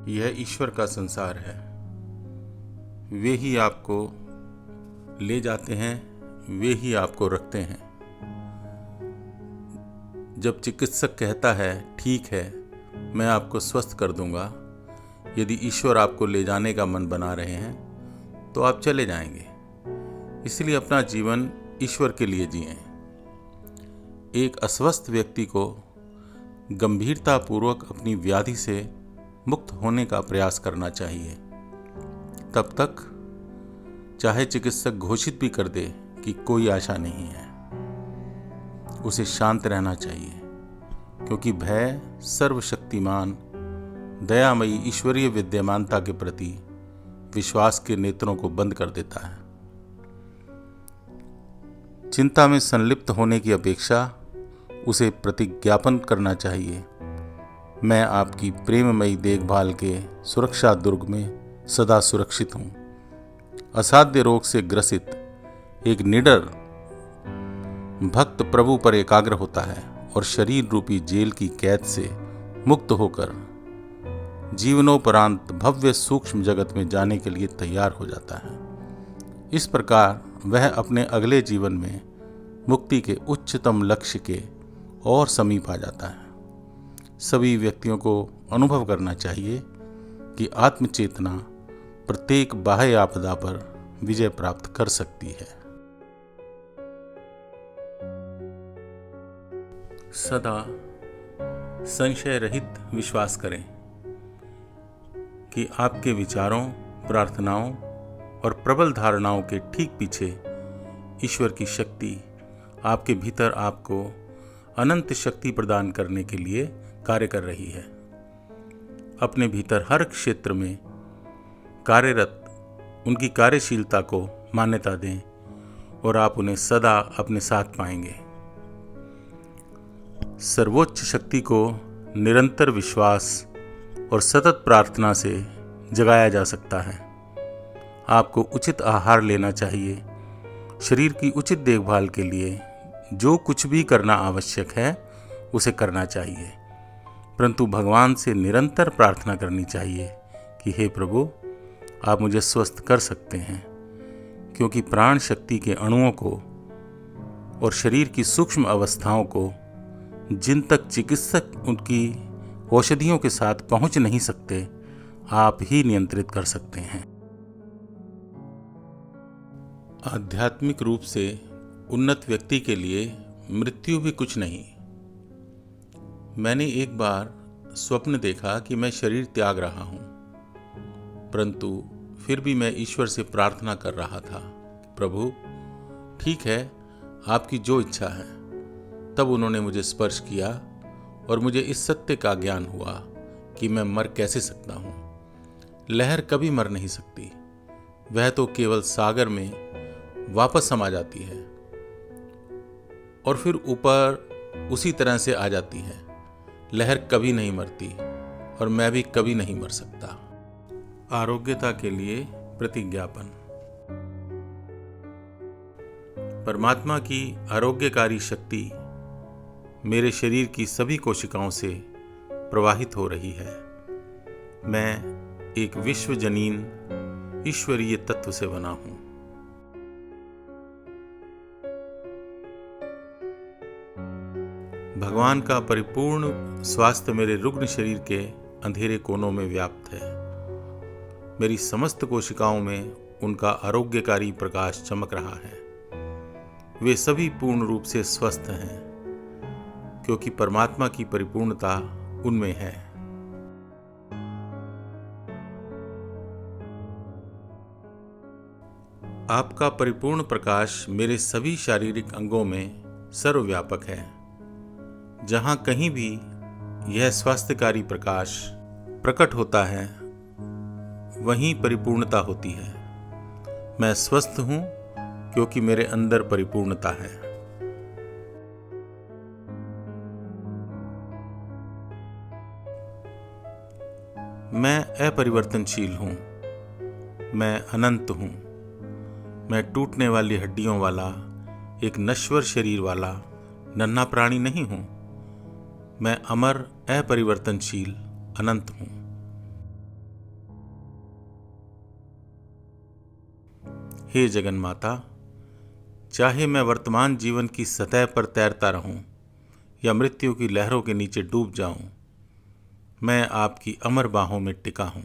यह ईश्वर का संसार है। वे ही आपको ले जाते हैं, वे ही आपको रखते हैं। जब चिकित्सक कहता है ठीक है, मैं आपको स्वस्थ कर दूंगा, यदि ईश्वर आपको ले जाने का मन बना रहे हैं तो आप चले जाएंगे। इसलिए अपना जीवन ईश्वर के लिए जिएं। एक अस्वस्थ व्यक्ति को गंभीरतापूर्वक अपनी व्याधि से मुक्त होने का प्रयास करना चाहिए। तब तक चाहे चिकित्सक घोषित भी कर दे कि कोई आशा नहीं है, उसे शांत रहना चाहिए, क्योंकि भय सर्वशक्तिमान दयामयी ईश्वरीय विद्यमानता के प्रति विश्वास के नेत्रों को बंद कर देता है। चिंता में संलिप्त होने की अपेक्षा उसे प्रतिज्ञापन करना चाहिए, मैं आपकी प्रेममयी देखभाल के सुरक्षा दुर्ग में सदा सुरक्षित हूँ। असाध्य रोग से ग्रसित एक निडर भक्त प्रभु पर एकाग्र होता है और शरीर रूपी जेल की कैद से मुक्त होकर जीवनोपरांत भव्य सूक्ष्म जगत में जाने के लिए तैयार हो जाता है। इस प्रकार वह अपने अगले जीवन में मुक्ति के उच्चतम लक्ष्य के और समीप आ जाता है। सभी व्यक्तियों को अनुभव करना चाहिए कि आत्मचेतना प्रत्येक बाह्य आपदा पर विजय प्राप्त कर सकती है। सदा संशय रहित विश्वास करें कि आपके विचारों, प्रार्थनाओं और प्रबल धारणाओं के ठीक पीछे ईश्वर की शक्ति आपके भीतर आपको अनंत शक्ति प्रदान करने के लिए कार्य कर रही है। अपने भीतर हर क्षेत्र में कार्यरत उनकी कार्यशीलता को मान्यता दें और आप उन्हें सदा अपने साथ पाएंगे। सर्वोच्च शक्ति को निरंतर विश्वास और सतत प्रार्थना से जगाया जा सकता है। आपको उचित आहार लेना चाहिए। शरीर की उचित देखभाल के लिए जो कुछ भी करना आवश्यक है उसे करना चाहिए, परंतु भगवान से निरंतर प्रार्थना करनी चाहिए कि हे प्रभु, आप मुझे स्वस्थ कर सकते हैं, क्योंकि प्राण शक्ति के अणुओं को और शरीर की सूक्ष्म अवस्थाओं को जिन तक चिकित्सक उनकी औषधियों के साथ पहुंच नहीं सकते, आप ही नियंत्रित कर सकते हैं। आध्यात्मिक रूप से उन्नत व्यक्ति के लिए मृत्यु भी कुछ नहीं। मैंने एक बार स्वप्न देखा कि मैं शरीर त्याग रहा हूं, परंतु फिर भी मैं ईश्वर से प्रार्थना कर रहा था, प्रभु ठीक है, आपकी जो इच्छा है। तब उन्होंने मुझे स्पर्श किया और मुझे इस सत्य का ज्ञान हुआ कि मैं मर कैसे सकता हूं। लहर कभी मर नहीं सकती, वह तो केवल सागर में वापस समा जाती है और फिर ऊपर उसी तरह से आ जाती है। लहर कभी नहीं मरती और मैं भी कभी नहीं मर सकता। आरोग्यता के लिए प्रतिज्ञापन। परमात्मा की आरोग्यकारी शक्ति मेरे शरीर की सभी कोशिकाओं से प्रवाहित हो रही है। मैं एक विश्वजनीन ईश्वरीय तत्व से बना हूं। भगवान का परिपूर्ण स्वास्थ्य मेरे रुग्ण शरीर के अंधेरे कोनों में व्याप्त है। मेरी समस्त कोशिकाओं में उनका आरोग्यकारी प्रकाश चमक रहा है। वे सभी पूर्ण रूप से स्वस्थ हैं, क्योंकि परमात्मा की परिपूर्णता उनमें है। आपका परिपूर्ण प्रकाश मेरे सभी शारीरिक अंगों में सर्वव्यापक है। जहां कहीं भी यह स्वास्थ्यकारी प्रकाश प्रकट होता है, वहीं परिपूर्णता होती है। मैं स्वस्थ हूं क्योंकि मेरे अंदर परिपूर्णता है। मैं अपरिवर्तनशील हूं। मैं अनंत हूं। मैं टूटने वाली हड्डियों वाला एक नश्वर शरीर वाला नन्हा प्राणी नहीं हूं। मैं अमर, अपरिवर्तनशील, अनंत हूं। हे जगन माता, चाहे मैं वर्तमान जीवन की सतह पर तैरता रहूं या मृत्यु की लहरों के नीचे डूब जाऊं, मैं आपकी अमर बाहों में टिका हूं।